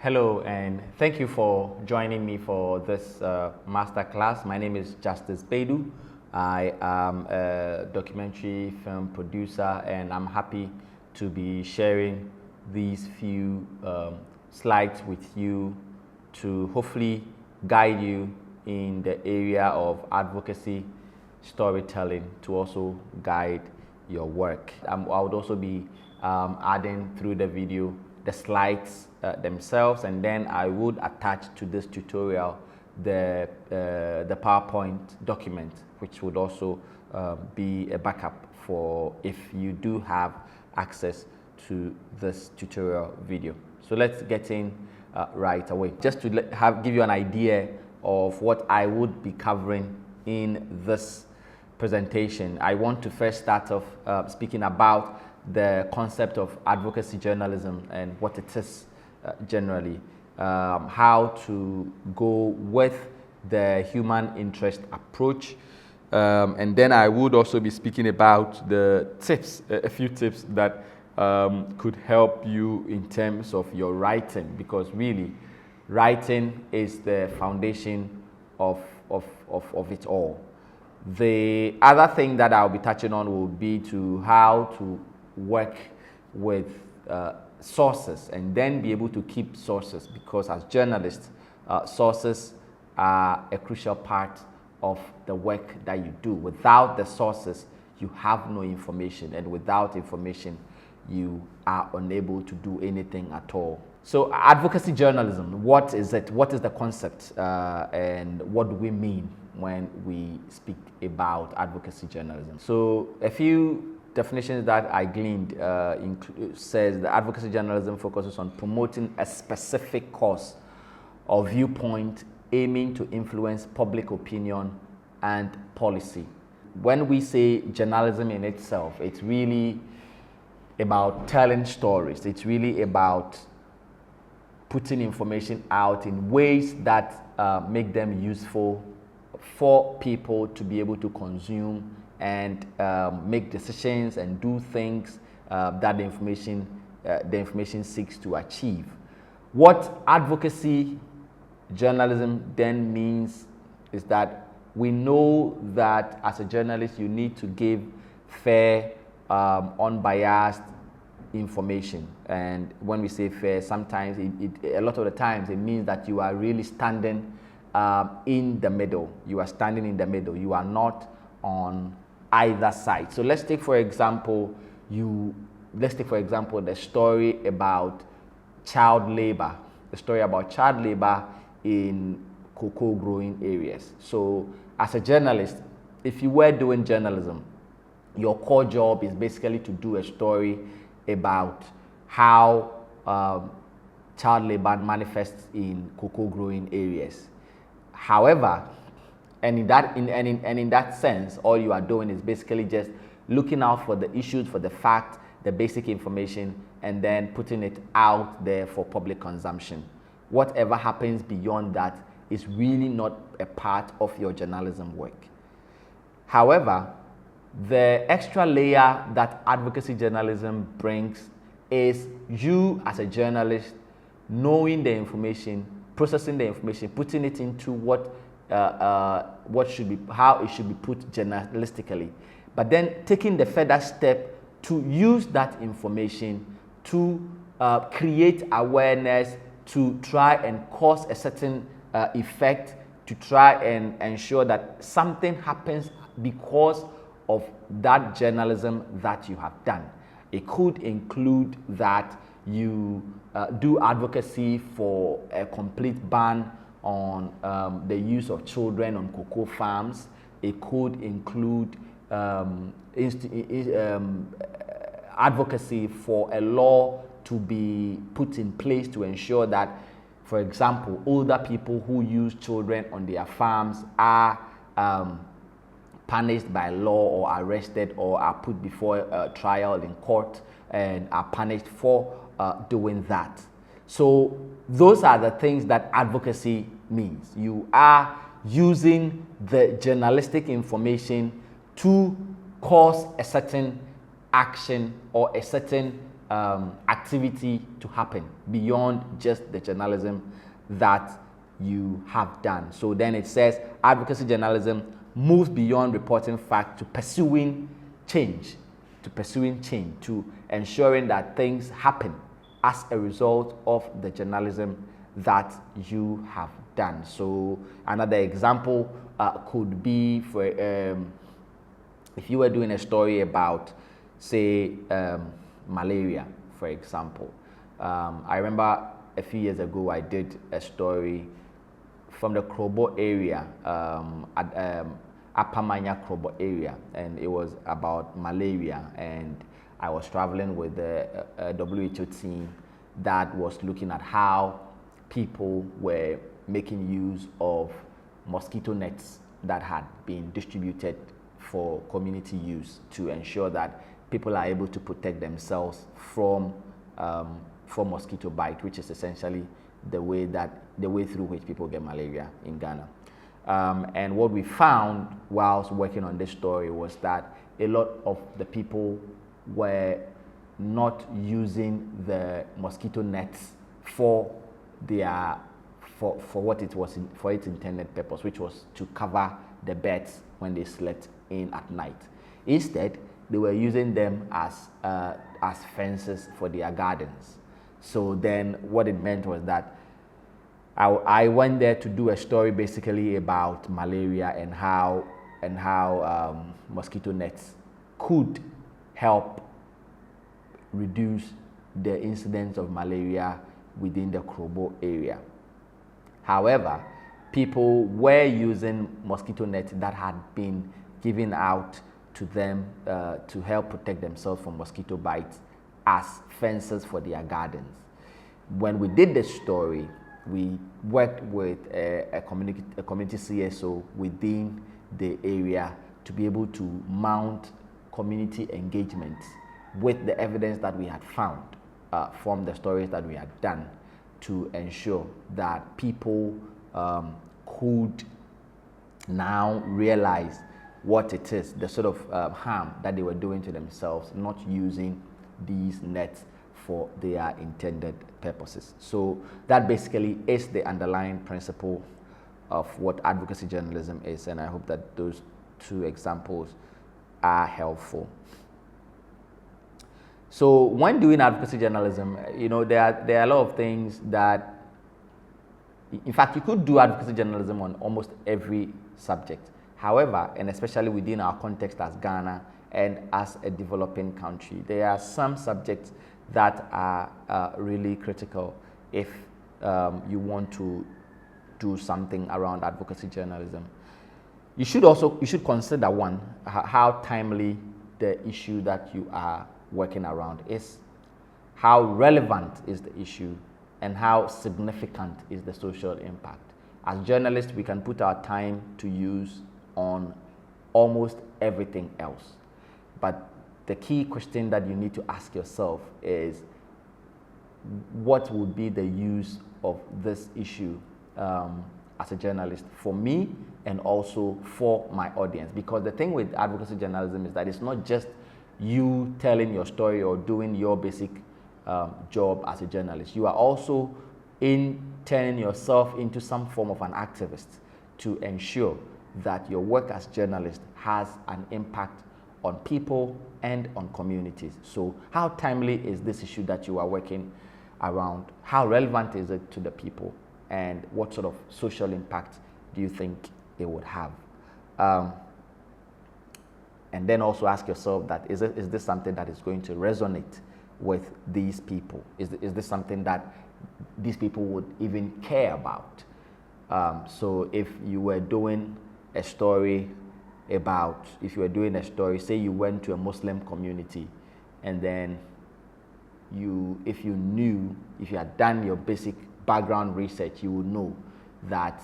Hello, and thank you for joining me for this master class. My name is Justice Bedu. I am a documentary film producer, and I'm happy to be sharing these few slides with you to hopefully guide you in the area of advocacy, storytelling, to also guide your work. I would also be adding through the video the slides themselves, and then I would attach to this tutorial the PowerPoint document, which would also be a backup for if you do have access to this tutorial video. So let's get in right away. Just to give you an idea of what I would be covering in this presentation, I want to first start off speaking about the concept of advocacy journalism and what it is generally, how to go with the human interest approach, and then I would also be speaking about the tips, a few tips that could help you in terms of your writing, because really writing is the foundation of it all. The other thing that I'll be touching on will be to how to work with sources and then be able to keep sources, because as journalists, sources are a crucial part of the work that you do. Without the sources, you have no information, and without information, you are unable to do anything at all. So advocacy journalism, what is it? What is the concept, and what do we mean when we speak about advocacy journalism? So a few definitions that I gleaned says that advocacy journalism focuses on promoting a specific cause or viewpoint aiming to influence public opinion and policy. When we say journalism in itself, it's really about telling stories. It's really about putting information out in ways that make them useful for people to be able to consume and make decisions and do things that the information seeks to achieve. What advocacy journalism then means is that we know that as a journalist you need to give fair, unbiased information. And when we say fair, sometimes a lot of the times it means that you are really standing in the middle. You are standing in the middle. You are not on either side. So let's take for example the story about child labor. The story about child labor in cocoa growing areas. So as a journalist, if you were doing journalism, your core job is basically to do a story about how child labor manifests in cocoa growing areas. However, in that sense, all you are doing is basically just looking out for the issues, for the facts, the basic information, and then putting it out there for public consumption. Whatever happens beyond that is really not a part of your journalism work. However, the extra layer that advocacy journalism brings is you as a journalist knowing the information, processing the information, putting it into how it should be put journalistically, but then taking the further step to use that information to create awareness, to try and cause a certain effect, to try and ensure that something happens because of that journalism that you have done. It could include that you do advocacy for a complete ban on the use of children on cocoa farms. It could include advocacy for a law to be put in place to ensure that, for example, older people who use children on their farms are punished by law or arrested or are put before a trial in court and are punished for doing that. So those are the things that advocacy means. You are using the journalistic information to cause a certain action or a certain activity to happen beyond just the journalism that you have done. So then it says advocacy journalism moves beyond reporting fact to pursuing change, to ensuring that things happen as a result of the journalism that you have done. So another example could be for if you were doing a story about, say, malaria, for example. I remember a few years ago I did a story from the Krobo area, Apamanya Krobo area, and it was about malaria, and I was traveling with the WHO team that was looking at how people were making use of mosquito nets that had been distributed for community use to ensure that people are able to protect themselves from mosquito bite, which is essentially the way through which people get malaria in Ghana. And what we found whilst working on this story was that a lot of the people were not using the mosquito nets for what it was for its intended purpose, which was to cover the birds when they slept in at night. Instead, they were using them as fences for their gardens. So then what it meant was that I went there to do a story basically about malaria and how mosquito nets could help reduce the incidence of malaria within the Krobo area. However, people were using mosquito nets that had been given out to them to help protect themselves from mosquito bites as fences for their gardens. When we did this story, we worked with a community CSO within the area to be able to mount community engagement with the evidence that we had found from the stories that we had done to ensure that people could now realize what it is, the sort of harm that they were doing to themselves, not using these nets for their intended purposes. So that basically is the underlying principle of what advocacy journalism is, and I hope that those two examples are helpful. So when doing advocacy journalism, there are a lot of things that, in fact, you could do advocacy journalism on almost every subject. However, and especially within our context as Ghana and as a developing country, there are some subjects that are really critical if you want to do something around advocacy journalism. You should consider, one, how timely the issue that you are working around is, how relevant is the issue, and how significant is the social impact. As journalists, we can put our time to use on almost everything else, but the key question that you need to ask yourself is, what would be the use of this issue as a journalist for me and also for my audience? Because the thing with advocacy journalism is that it's not just you telling your story or doing your basic job as a journalist. You are also turning yourself into some form of an activist to ensure that your work as journalist has an impact on people and on communities. So how timely is this issue that you are working around? How relevant is it to the people? And what sort of social impact do you think it would have? And then also ask yourself that, is this something that is going to resonate with these people? Is this something that these people would even care about? So if you were doing a story say you went to a Muslim community, and then if you had done your basic background research, you would know that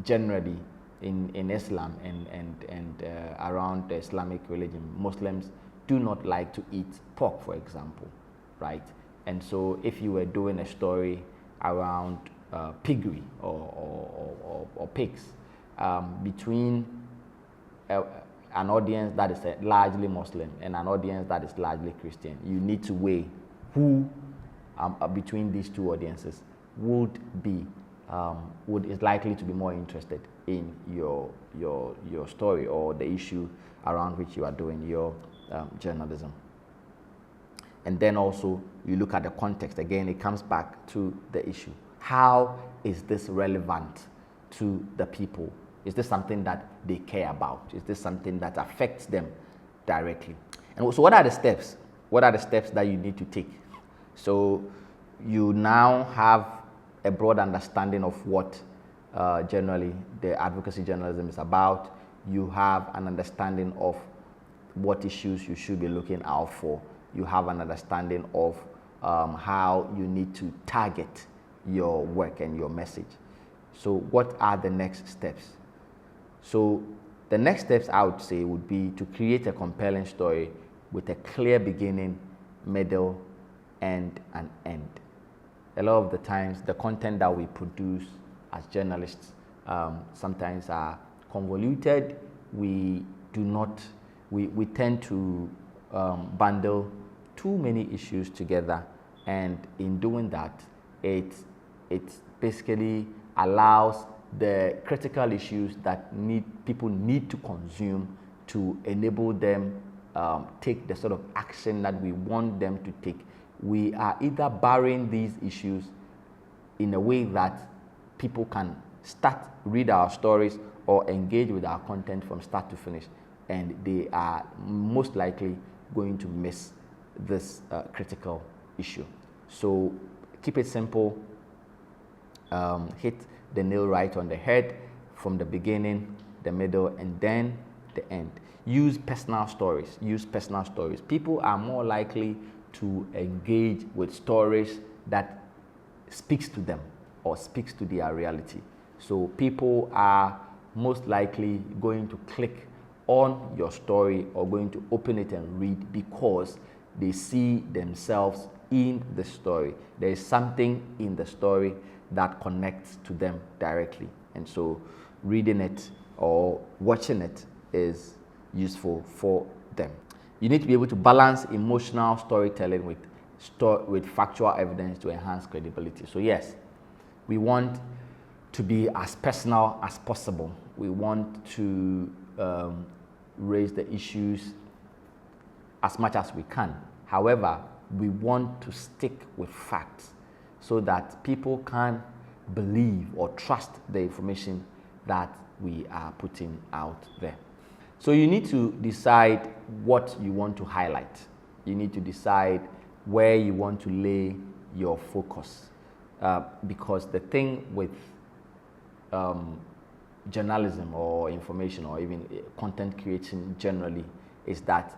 generally in Islam and around the Islamic religion, Muslims do not like to eat pork, for example, right? And so if you were doing a story around piggery or pigs, between an audience that is largely Muslim and an audience that is largely Christian, you need to weigh who between these two audiences would is likely to be more interested in your story or the issue around which you are doing your journalism. And then also you look at the context. Again, it comes back to the issue. How is this relevant to the people? Is this something that they care about? Is this something that affects them directly? And so what are the steps? What are the steps that you need to take? So you now have a broad understanding of what generally the advocacy journalism is about. You have an understanding of what issues you should be looking out for. You have an understanding of how you need to target your work and your message. So what are the next steps? So the next steps I would say would be to create a compelling story with a clear beginning, middle, and an end. A lot of the times the content that we produce as journalists sometimes are convoluted. We tend to bundle too many issues together, and in doing that, it basically allows the critical issues that people need to consume to enable them take the sort of action that we want them to take. We are either burying these issues in a way that people can read our stories or engage with our content from start to finish, and they are most likely going to miss this critical issue. So keep it simple, hit the nail right on the head from the beginning, the middle, and then the end. Use personal stories. People are more likely to engage with stories that speaks to them or speaks to their reality. So people are most likely going to click on your story or going to open it and read because they see themselves in the story. There is something in the story that connects to them directly. And so reading it or watching it is useful for them. You need to be able to balance emotional storytelling with factual evidence to enhance credibility. So yes, we want to be as personal as possible. We want to raise the issues as much as we can. However, we want to stick with facts so that people can believe or trust the information that we are putting out there. So you need to decide what you want to highlight. You need to decide where you want to lay your focus. Because the thing with journalism or information or even content creation generally is that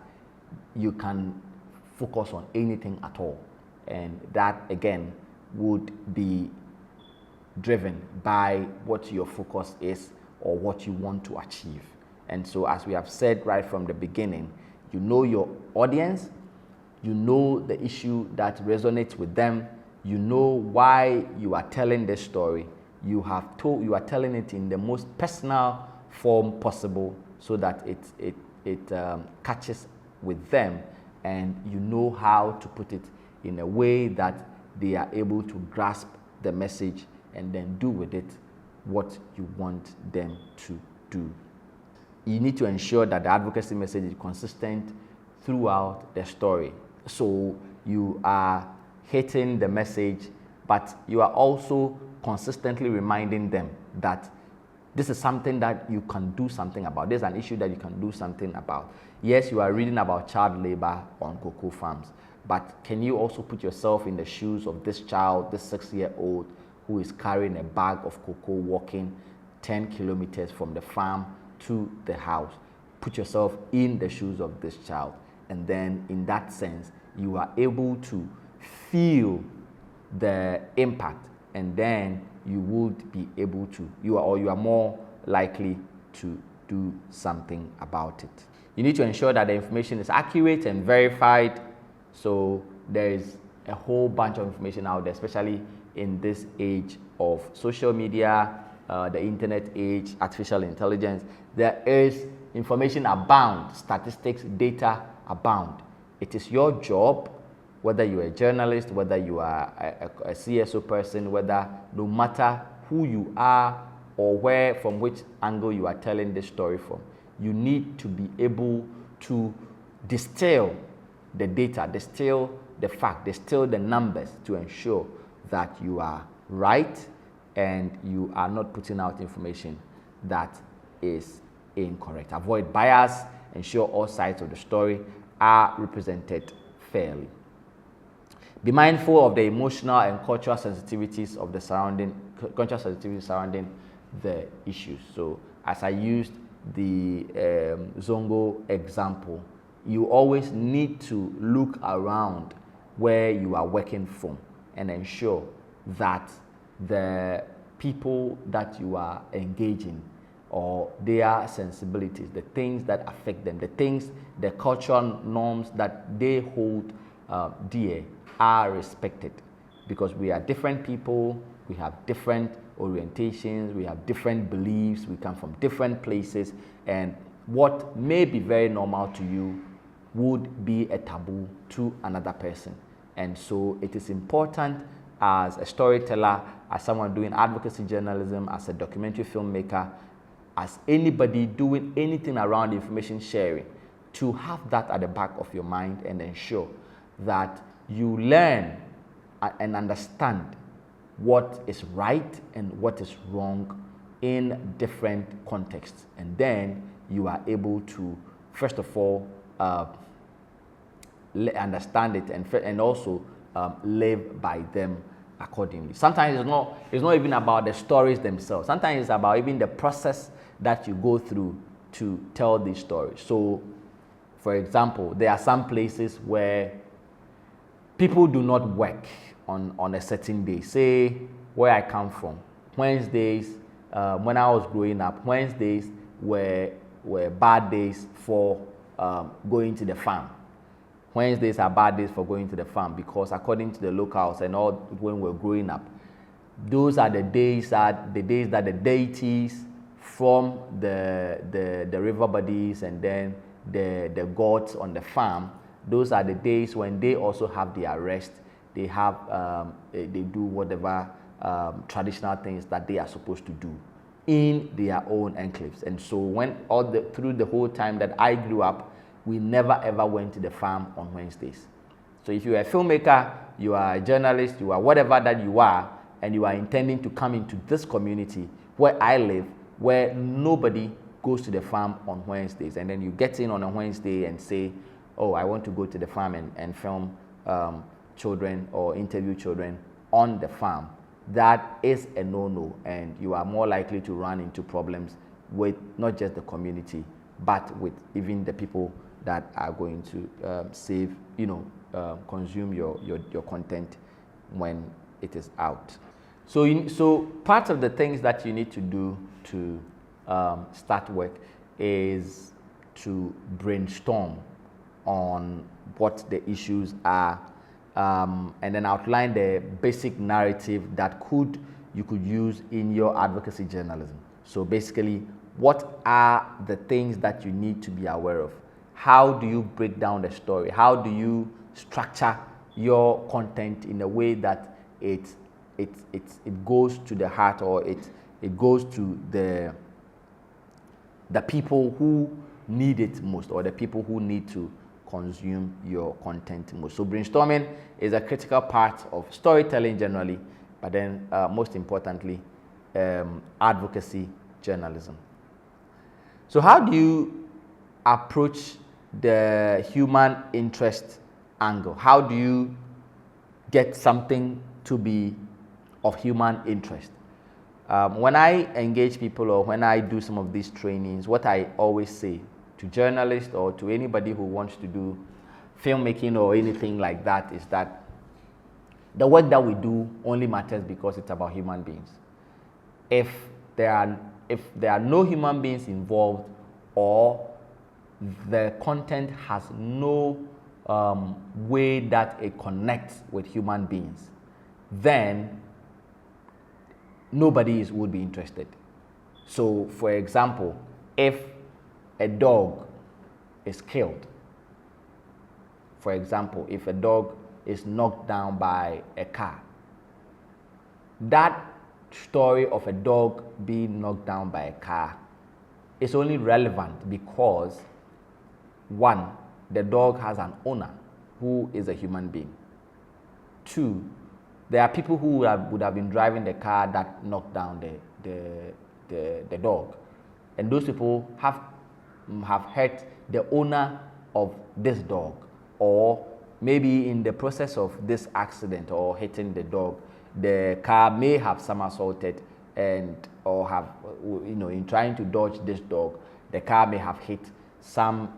you can focus on anything at all. And that again would be driven by what your focus is or what you want to achieve. And so as we have said right from the beginning, you know your audience, you know the issue that resonates with them, you know why you are telling this story, you are telling it in the most personal form possible so that it catches with them, and you know how to put it in a way that they are able to grasp the message and then do with it what you want them to do. You need to ensure that the advocacy message is consistent throughout the story. So you are hitting the message, but you are also consistently reminding them that this is something that you can do something about. There's an issue that you can do something about. Yes, you are reading about child labor on cocoa farms, but can you also put yourself in the shoes of this child, this 6-year-old who is carrying a bag of cocoa, walking 10 kilometers from the farm to the house? Put yourself in the shoes of this child, and then in that sense you are able to feel the impact, and then you would be able to, you are more likely to do something about it. You need to ensure that the information is accurate and verified. So there is a whole bunch of information out there, especially in this age of social media, the internet age, artificial intelligence. There is information abound, statistics, data abound. It is your job whether you are a journalist, whether you are a CSO person, whether no matter who you are or where, from which angle you are telling this story from, you need to be able to distill the data, distill the fact, distill the numbers to ensure that you are right and you are not putting out information that is incorrect. Avoid bias, ensure all sides of the story are represented fairly. Be mindful of the emotional and cultural sensitivities of the surrounding the issues. So as I used the Zongo example, you always need to look around where you are working from and ensure that the people that you are engaging or their sensibilities, the things that affect them, the cultural norms that they hold dear are respected, because we are different people, we have different orientations, we have different beliefs, we come from different places, and what may be very normal to you would be a taboo to another person. And so it is important as a storyteller, as someone doing advocacy journalism, as a documentary filmmaker, as anybody doing anything around information sharing, to have that at the back of your mind and ensure that you learn and understand what is right and what is wrong in different contexts. And then you are able to, first of all, understand it and also live by them accordingly. Sometimes it's not even about the stories themselves. Sometimes it's about even the process that you go through to tell these stories. So, for example, there are some places where people do not work on a certain day. Say where I come from, Wednesdays, when I was growing up, Wednesdays were bad days for going to the farm. Wednesdays are bad days for going to the farm because according to the locals and all when we're growing up, those are the days that the deities from the river bodies and then the gods on the farm, those are the days when they also have their rest. They have they do whatever traditional things that they are supposed to do in their own enclaves. And so through the whole time that I grew up, we never ever went to the farm on Wednesdays. So if you are a filmmaker, you are a journalist, you are whatever that you are, and you are intending to come into this community where I live, where nobody goes to the farm on Wednesdays, and then you get in on a Wednesday and say, oh, I want to go to the farm and film children or interview children on the farm, that is a no-no, and you are more likely to run into problems with not just the community, but with even the people that are going to consume your content when it is out. So part of the things that you need to do to start work is to brainstorm on what the issues are, and then outline the basic narrative that you could use in your advocacy journalism. So basically, what are the things that you need to be aware of? How do you break down the story? How do you structure your content in a way that it goes to the heart, or it goes to the people who need it most, or the people who need to consume your content most? So brainstorming is a critical part of storytelling generally, but then most importantly, advocacy journalism. So how do you approach the human interest angle? How do you get something to be of human interest? When I engage people or when I do some of these trainings, what I always say to journalists or to anybody who wants to do filmmaking or anything like that is that the work that we do only matters because it's about human beings. If there are no human beings involved, or the content has no way that it connects with human beings, then nobody would be interested. So, for example, if a dog is killed, for example, if a dog is knocked down by a car. That story of a dog being knocked down by a car is only relevant because, one, the dog has an owner who is a human being. Two, there are people who would have been driving the car that knocked down the dog. And those people have hurt the owner of this dog, or maybe in the process of this accident or hitting the dog, the car may have somersaulted or have, in trying to dodge this dog, the car may have hit some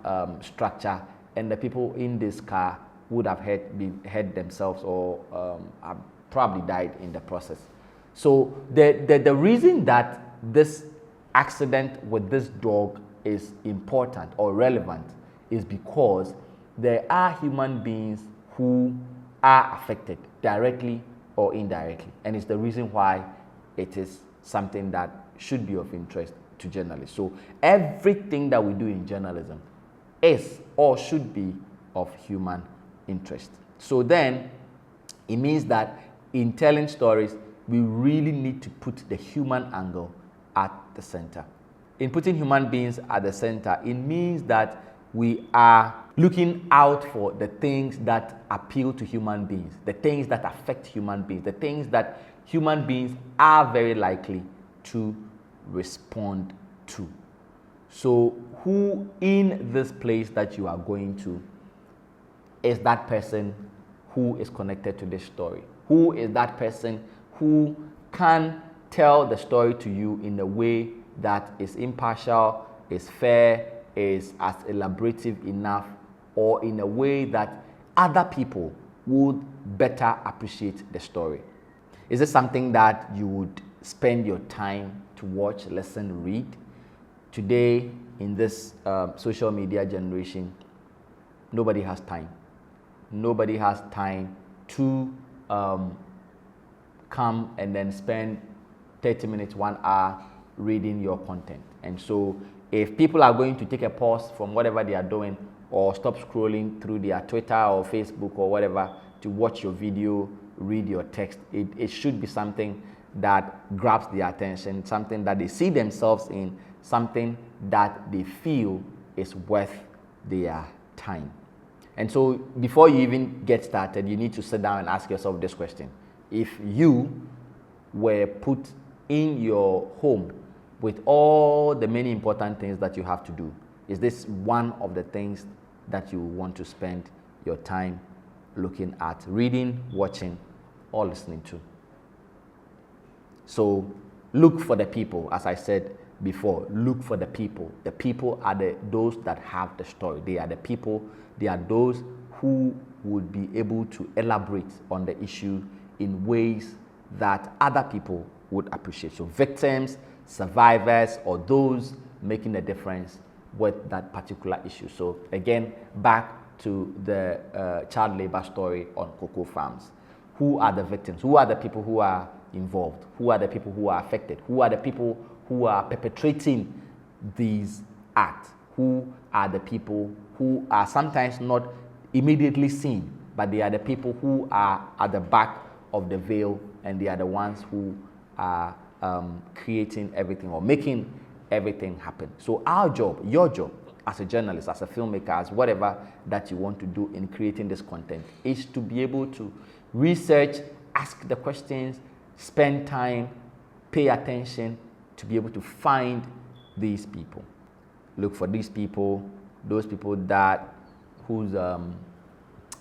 structure, and the people in this car would have hurt themselves or have probably died in the process. So the reason that this accident with this dog is important or relevant is because there are human beings who are affected directly or indirectly, and it's the reason why it is something that should be of interest to journalists. So everything that we do in journalism is or should be of human interest. So then it means that in telling stories, we really need to put the human angle at the center. In putting human beings at the center, it means that we are looking out for the things that appeal to human beings, the things that affect human beings, the things that human beings are very likely to respond to. So who in this place that you are going to is that person who is connected to this story? Who is that person who can tell the story to you in a way that is impartial, is fair, is as elaborative enough, or in a way that other people would better appreciate the story? Is this something that you would spend your time to watch, listen, read? Today, in this social media generation, nobody has time. Nobody has time to come and then spend 30 minutes, 1 hour reading your content. And so if people are going to take a pause from whatever they are doing or stop scrolling through their Twitter or Facebook or whatever to watch your video, read your text, it should be something that grabs their attention, something that they see themselves in, something that they feel is worth their time. And so before you even get started, you need to sit down and ask yourself this question. If you were put in your home with all the many important things that you have to do, is this one of the things that you want to spend your time looking at, reading, watching, or listening to? So look for the people, as I said before, look for the people. The people are those that have the story. They are the people, they are those who would be able to elaborate on the issue in ways that other people would appreciate. So victims, survivors, or those making a difference with that particular issue. So again, back to the child labor story on cocoa farms. Who are the victims? Who are the people who are involved? Who are the people who are affected? Who are the people who are perpetrating these acts? Who are the people who are sometimes not immediately seen, but they are the people who are at the back of the veil, and they are the ones who are creating everything or making everything happen. So our job, your job as a journalist, as a filmmaker, as whatever that you want to do in creating this content, is to be able to research, ask the questions, spend time, pay attention, to be able to find these people. Look for these people, those people that whose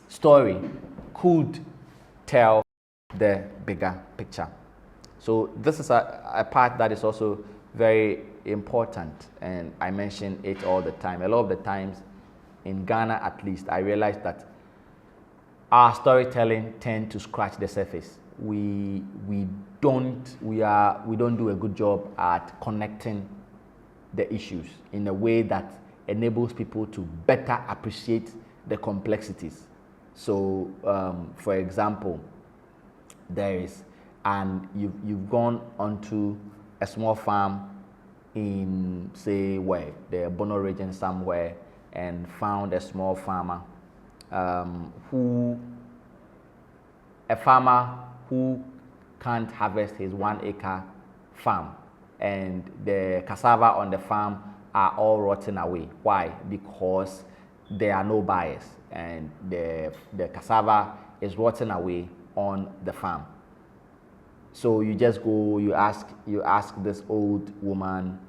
story could tell the bigger picture. So this is a part that is also very important, and I mention it all the time. A lot of the times, in Ghana at least, I realize that our storytelling tends to scratch the surface. We don't do a good job at connecting the issues in a way that enables people to better appreciate the complexities. So, for example, you've gone onto a small farm in, say, where the Bono region somewhere, and found a small farmer who a farmer who can't harvest his 1 acre farm, and the cassava on the farm are all rotting away. Why? Because there are no buyers, and the cassava is rotting away on the farm. So you just go, you ask this old woman,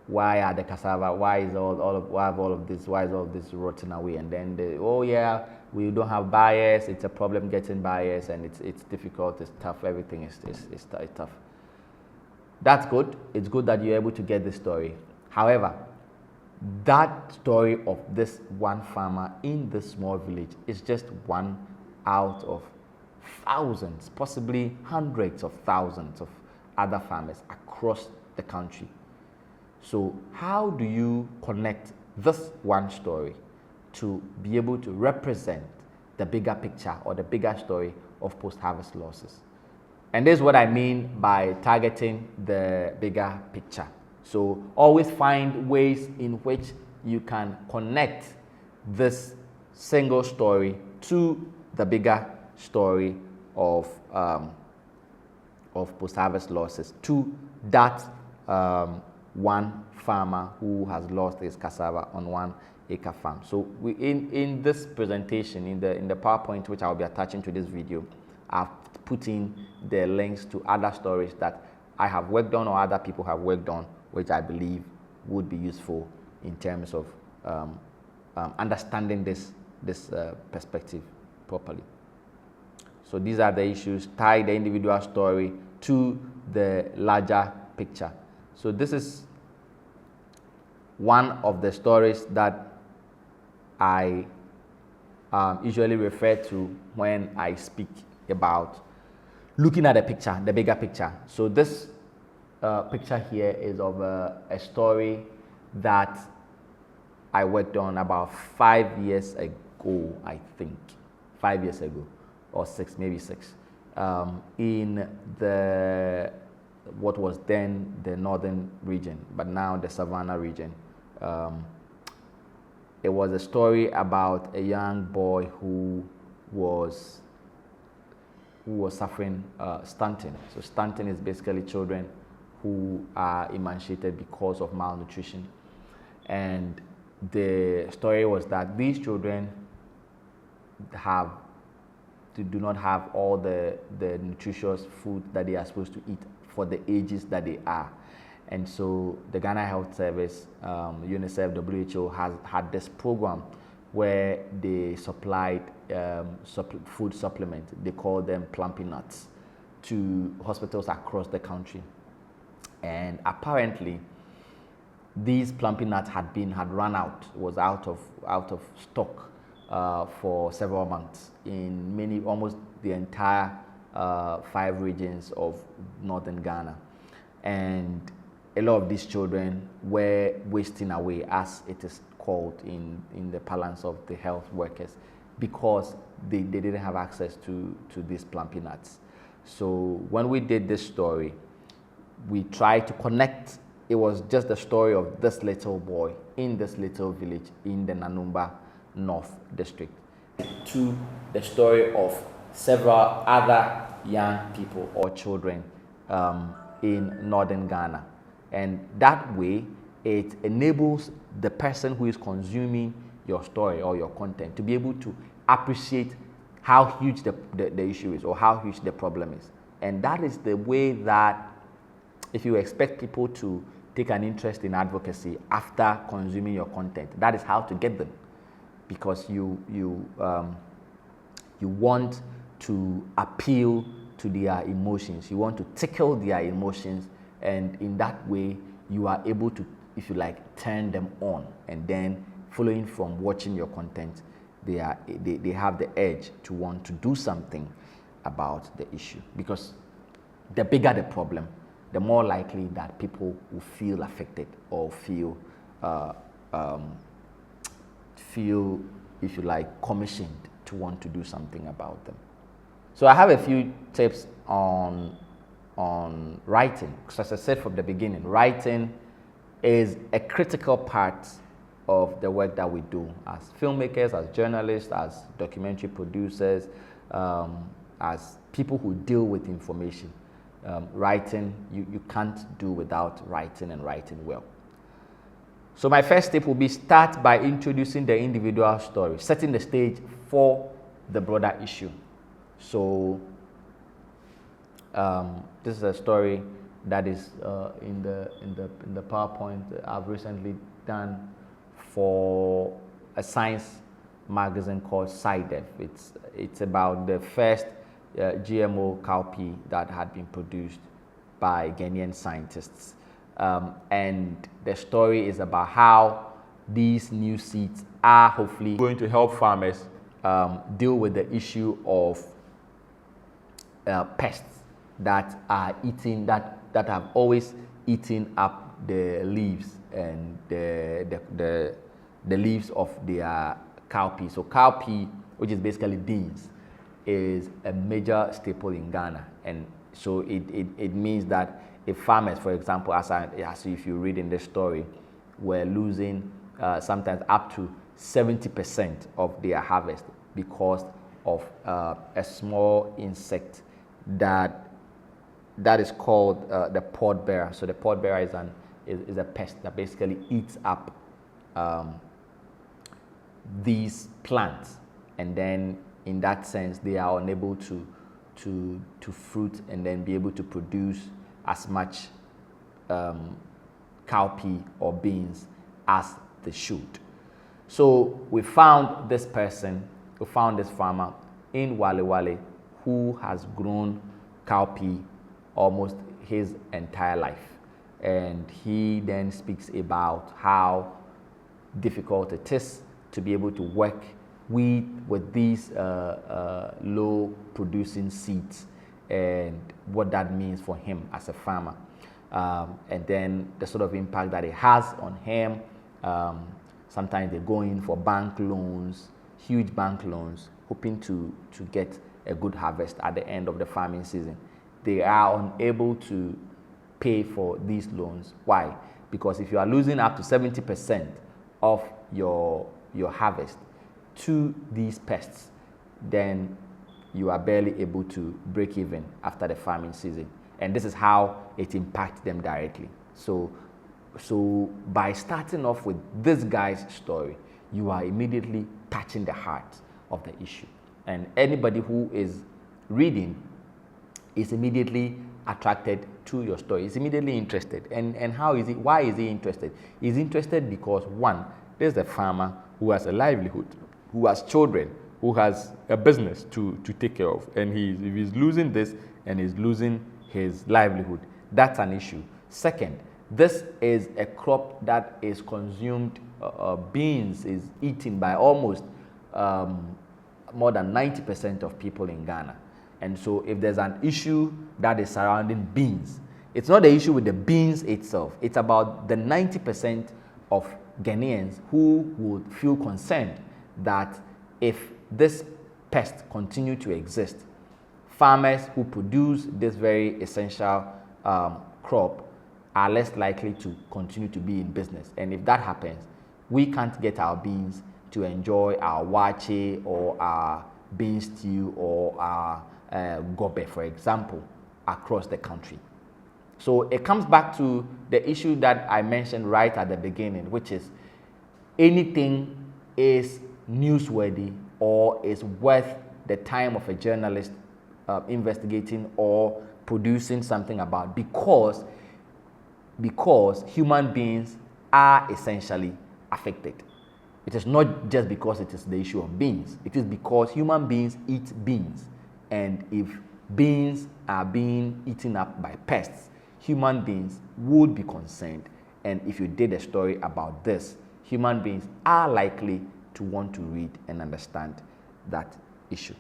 why are the cassava, why is all of this rotting away? And then oh yeah, we don't have buyers, it's a problem getting buyers, and it's difficult, it's tough, everything is tough. That's good. It's good that you're able to get this story. However, that story of this one farmer in this small village is just one out of thousands, possibly hundreds of thousands of other farmers across the country. So how do you connect this one story to be able to represent the bigger picture or the bigger story of post-harvest losses? And this is what I mean by targeting the bigger picture. So always find ways in which you can connect this single story to the bigger story of post-harvest losses, to that one farmer who has lost his cassava on 1 acre farm. So in this presentation, in the PowerPoint which I'll be attaching to this video, I've put in the links to other stories that I have worked on or other people have worked on, which I believe would be useful in terms of understanding this perspective properly. So these are the issues. Tie the individual story to the larger picture. So this is one of the stories that I usually refer to when I speak about looking at the picture, the bigger picture. So this picture here is of a story that I worked on about 5 years ago, I think. 5 years ago, or 6, maybe 6, in what was then the northern region, but now the Savannah region. It was a story about a young boy who was suffering stunting. So stunting is basically children who are emaciated because of malnutrition. And the story was that these children do not have all the nutritious food that they are supposed to eat for the ages that they are. And so the Ghana Health Service, UNICEF, WHO had this program where they supplied food supplements. They call them plumpy nuts to hospitals across the country. And apparently, these plumpy nuts had run out, was out of stock for several months in almost the entire 5 regions of northern Ghana. And a lot of these children were wasting away, as it is called in the parlance of the health workers, because they didn't have access to these plumpy nuts. So when we did this story, we tried to connect. It was just the story of this little boy in this little village in the Nanumba North District to the story of several other young people or children in northern Ghana. And that way, it enables the person who is consuming your story or your content to be able to appreciate how huge the issue is or how huge the problem is. And that is the way that if you expect people to take an interest in advocacy after consuming your content, that is how to get them, because you want to appeal to their emotions, you want to tickle their emotions, and in that way you are able to, if you like, turn them on, and then following from watching your content, they have the edge to want to do something about the issue, because the bigger the problem, the more likely that people will feel affected or feel, if you like, commissioned to want to do something about them. So I have a few tips on writing, because as I said from the beginning, writing is a critical part of the work that we do as filmmakers, as journalists, as documentary producers, as people who deal with information. Writing, you can't do without writing and writing well. So my first tip will be start by introducing the individual story, setting the stage for the broader issue. So this is a story that is in the PowerPoint I've recently done for a science magazine called SciDev. It's about the first GMO cowpea that had been produced by Ghanaian scientists. And the story is about how these new seeds are hopefully going to help farmers deal with the issue of pests that are eating, that have always eaten up the leaves and the leaves of their cowpea. So cowpea, which is basically beans, is a major staple in Ghana, and so it means that if farmers, for example, as if you read in the story, were losing sometimes up to 70% of their harvest because of a small insect that is called the pod bearer. So the pod bearer is a pest that basically eats up these plants, and then in that sense they are unable to fruit and then be able to produce as much cowpea or beans as they should. So we found this farmer in Wale Wale who has grown cowpea almost his entire life, and he then speaks about how difficult it is to be able to work with these low producing seeds and what that means for him as a farmer, and then the sort of impact that it has on him. Sometimes they go in for bank loans, huge bank loans, hoping to get a good harvest at the end of the farming season. They are unable to pay for these loans. Why? Because if you are losing up to 70% of your harvest to these pests, then you are barely able to break even after the farming season. And this is how it impacts them directly. So by starting off with this guy's story, you are immediately touching the heart of the issue. And anybody who is reading is immediately attracted to your story, is immediately interested. And how is it? Why is he interested? He's interested because, one, there's a farmer who has a livelihood, who has children, who has a business to take care of. And if he's losing this and he's losing his livelihood, that's an issue. Second, this is a crop that is consumed, beans is eaten by almost more than 90% of people in Ghana. And so if there's an issue that is surrounding beans, it's not the issue with the beans itself. It's about the 90% of Ghanaians who would feel concerned that if this pest continue to exist, farmers who produce this very essential crop are less likely to continue to be in business. And if that happens, we can't get our beans to enjoy our wache or our bean stew or our gobe, for example, across the country. So it comes back to the issue that I mentioned right at the beginning, which is anything is newsworthy or is worth the time of a journalist investigating or producing something about, because human beings are essentially affected. It is not just because it is the issue of beans. It is because human beings eat beans. And if beans are being eaten up by pests, human beings would be concerned. And if you did a story about this, human beings are likely to want to read and understand that issue.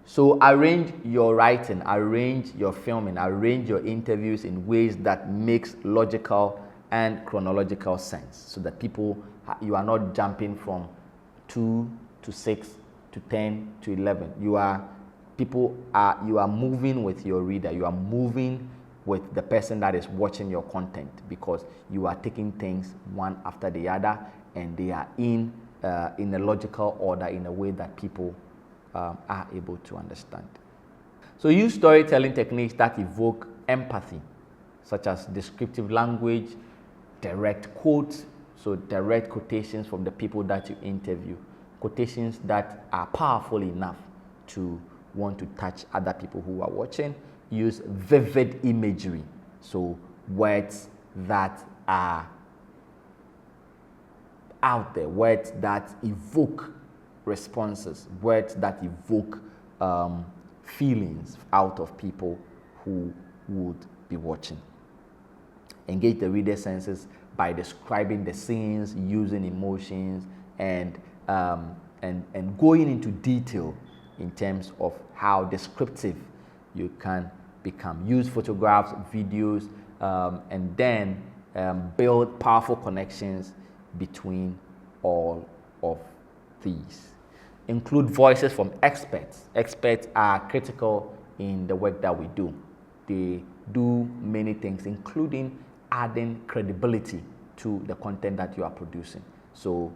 So arrange your writing, arrange your filming, arrange your interviews in ways that makes logical and chronological sense, so that you are not jumping from 2 to 6 to 10 to 11. You are moving with your reader. You are moving with the person that is watching your content, because you are taking things one after the other, and they are in a logical order, in a way that people are able to understand. So use storytelling techniques that evoke empathy, such as descriptive language, direct quotes, so direct quotations from the people that you interview, quotations that are powerful enough to want to touch other people who are watching. Use vivid imagery, so words that are out there, words that evoke responses, words that evoke feelings out of people who would be watching. Engage the reader's senses by describing the scenes, using emotions, and going into detail in terms of how descriptive you can become. Use photographs, videos, and then build powerful connections between all of these. Include voices from experts. Experts are critical in the work that we do. They do many things, including adding credibility to the content that you are producing. So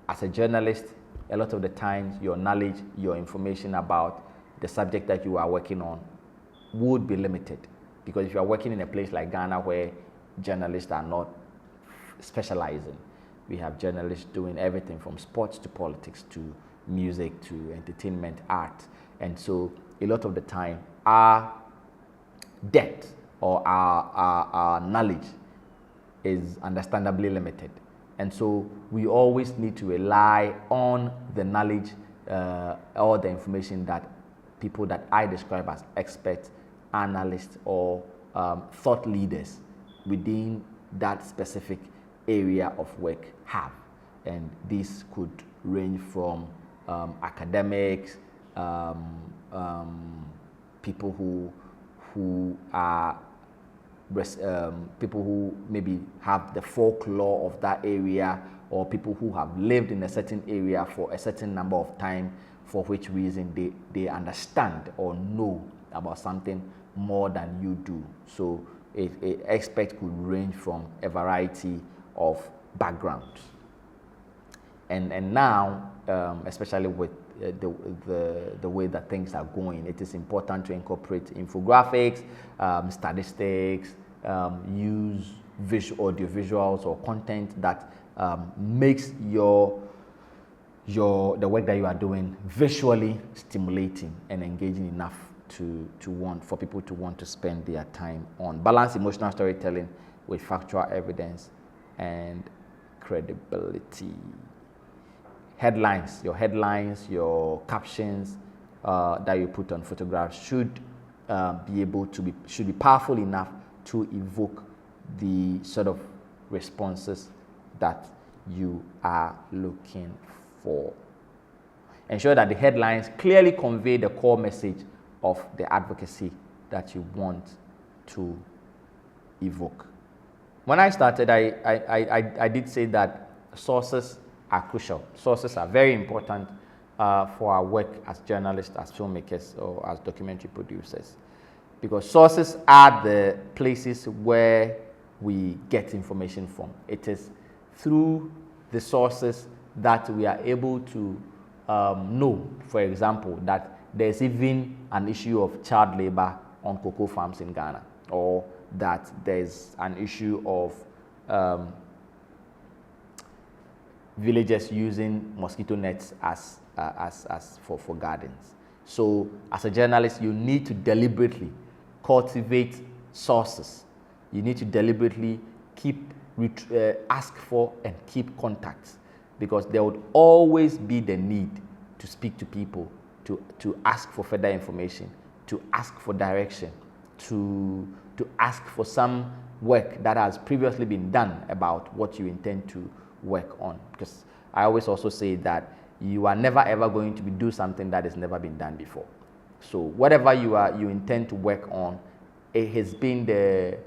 as a journalist, a lot of the times your knowledge, your information about the subject that you are working on would be limited, because if you are working in a place like Ghana where journalists are not specializing, we have journalists doing everything from sports to politics to music to entertainment, art, and so a lot of the time our depth or our knowledge is understandably limited, and so we always need to rely on the knowledge or the information that people that I describe as experts, analysts, or thought leaders within that specific area of work have. And this could range from academics, people who are people who maybe have the folklore of that area, or people who have lived in a certain area for a certain number of time, for which reason they understand or know about something more than you do. So an expert could range from a variety of backgrounds. And now, especially with the way that things are going, it is important to incorporate infographics, statistics, use audio visuals or content that makes the work that you are doing visually stimulating and engaging enough for people to want to spend their time on. Balance emotional storytelling with factual evidence and credibility. Headlines, your captions that you put on photographs should be powerful enough to evoke the sort of responses that you are looking for. Ensure that the headlines clearly convey the core message of the advocacy that you want to evoke. When I started, I did say that sources are crucial. Sources are very important for our work as journalists, as filmmakers, or as documentary producers, because sources are the places where we get information from. It is through the sources that we are able to know, for example, that there's even an issue of child labor on cocoa farms in Ghana, or that there's an issue of villagers using mosquito nets as for gardens. So as a journalist, you need to deliberately cultivate sources. You need to deliberately ask for and keep contacts, because there would always be the need to speak to people, to ask for further information, to ask for direction, to ask for some work that has previously been done about what you intend to work on. Because I always also say that you are never ever going to do something that has never been done before. So whatever you intend to work on, it has been the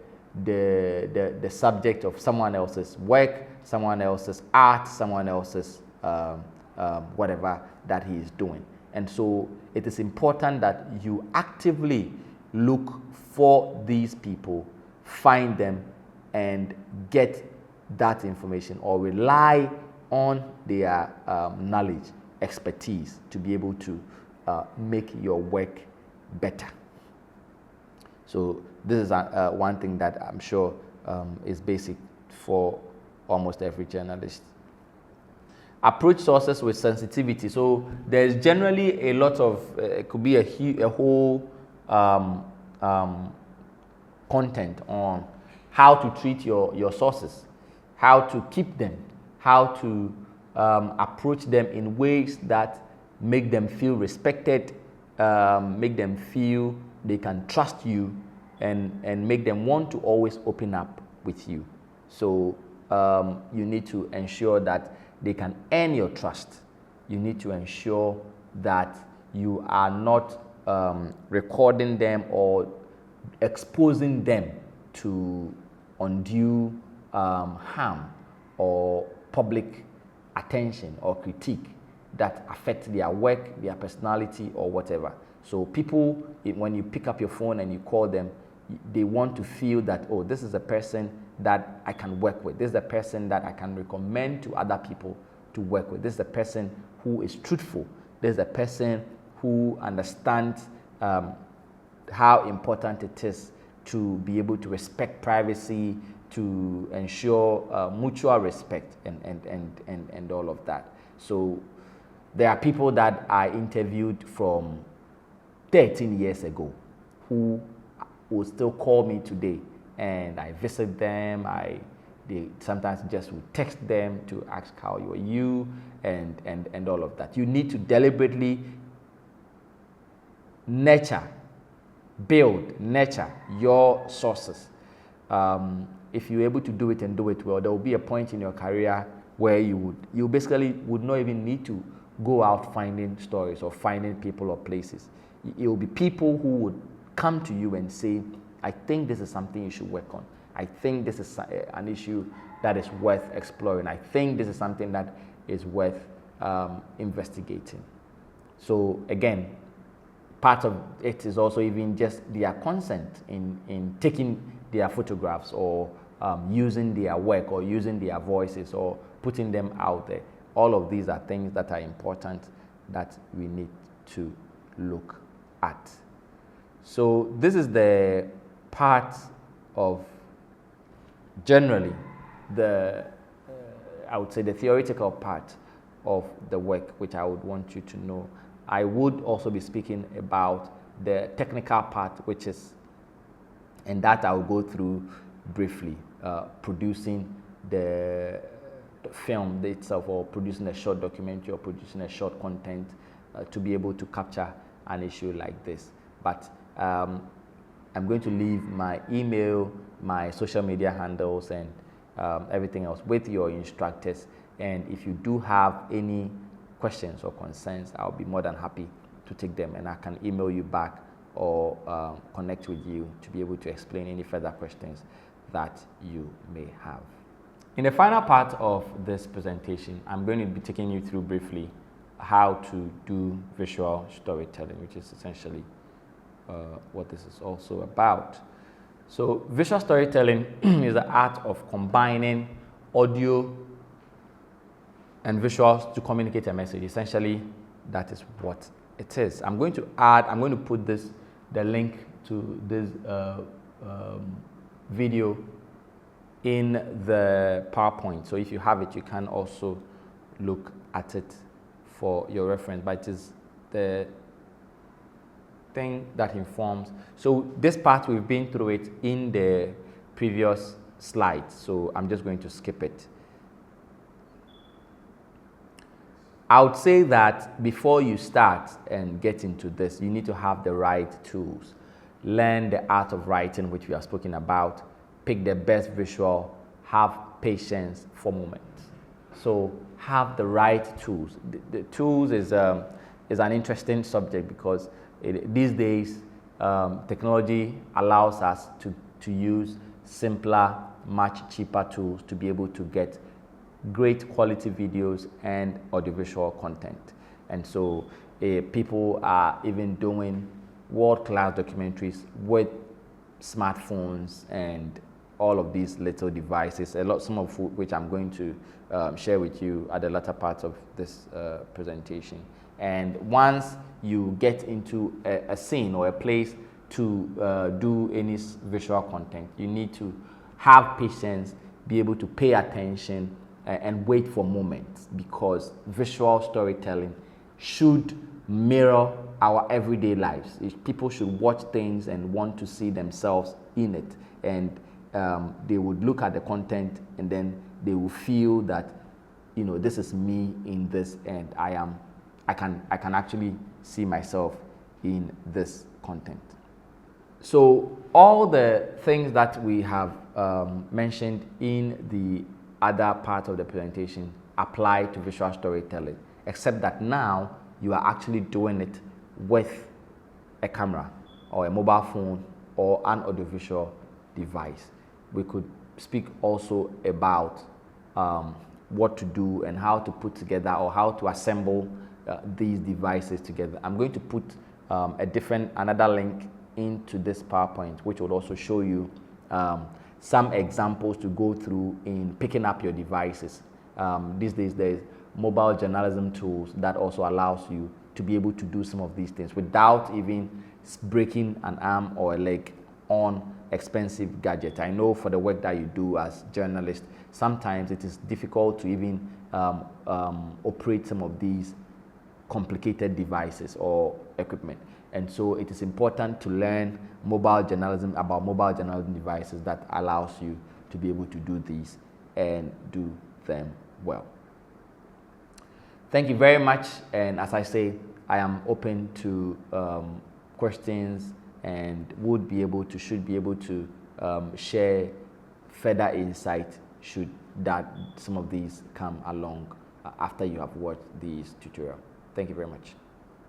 subject of someone else's work, someone else's art, someone else's whatever that he is doing. And so it is important that you actively look for these people, find them, and get that information, or rely on their knowledge, expertise, to be able to make your work better. So this is one thing that I'm sure is basic for almost every journalist. Approach sources with sensitivity. So there's generally a lot of, it could be a whole content on how to treat your sources, how to keep them, how to approach them in ways that make them feel respected, make them feel they can trust you, and make them want to always open up with you. So you need to ensure that they can earn your trust. You need to ensure that you are not recording them or exposing them to undue harm or public attention or critique that affect their work, their personality, or whatever. So people, when you pick up your phone and you call them, they want to feel that, oh, this is a person that I can work with. This is a person that I can recommend to other people to work with. This is a person who is truthful. This is a person who understands how important it is to be able to respect privacy, to ensure mutual respect, and all of that. So there are people that I interviewed from 13 years ago who will still call me today, and I visit them. They sometimes just will text them to ask how are you, and all of that. You need to deliberately nurture your sources. If you're able to do it and do it well, there will be a point in your career where you basically would not even need to go out finding stories or finding people or places. It will be people who would come to you and say, I think this is something you should work on. I think this is an issue that is worth exploring. I think this is something that is worth investigating. So again, part of it is also even just their consent in taking their photographs or using their work or using their voices or putting them out there. All of these are things that are important that we need to look at. So this is the part of generally I would say the theoretical part of the work which I would want you to know. I would also be speaking about the technical part, which is, and that I will go through briefly, producing the film itself, or producing a short documentary, or producing a short content to be able to capture an issue like this. But I'm going to leave my email, my social media handles, and everything else with your instructors. And if you do have any questions or concerns, I'll be more than happy to take them, and I can email you back or connect with you to be able to explain any further questions that you may have. In the final part of this presentation, I'm going to be taking you through briefly how to do visual storytelling, which is essentially what this is also about. So visual storytelling is the art of combining audio and visuals to communicate a message. Essentially, that is what it is. I'm going to put the link to this video in the PowerPoint. So if you have it, you can also look at it for your reference, but it is the thing that informs. So this part, we've been through it in the previous slides, so I'm just going to skip it. I would say that before you start and get into this, you need to have the right tools. Learn the art of writing, which we have spoken about. Pick the best visual. Have patience for moments. So have the right tools. The tools is an interesting subject because these days technology allows us to use simpler, much cheaper tools to be able to get great quality videos and audiovisual content. And so people are even doing world-class documentaries with smartphones and all of these little devices, some of which I'm going to share with you at the latter part of this presentation. And once you get into a scene or a place to do any visual content, you need to have patience, be able to pay attention, and wait for moments, because visual storytelling should mirror our everyday lives. People should watch things and want to see themselves in it, and they would look at the content and then they will feel that, you know, this is me in this, and I can actually see myself in this content. So all the things that we have mentioned in the other part of the presentation apply to visual storytelling, except that now you are actually doing it with a camera or a mobile phone or an audiovisual device. We could speak also about what to do and how to put together or how to assemble these devices together. I'm going to put another link into this PowerPoint, which will also show you some examples to go through in picking up your devices. These days there's mobile journalism tools that also allows you to be able to do some of these things without even breaking an arm or a leg on expensive gadgets. I know for the work that you do as journalists, sometimes it is difficult to even operate some of these complicated devices or equipment. And so it is important to learn mobile journalism devices that allows you to be able to do these and do them well. Thank you very much. And as I say, I am open to questions and should be able to share further insight should that some of these come along after you have watched this tutorial. Thank you very much.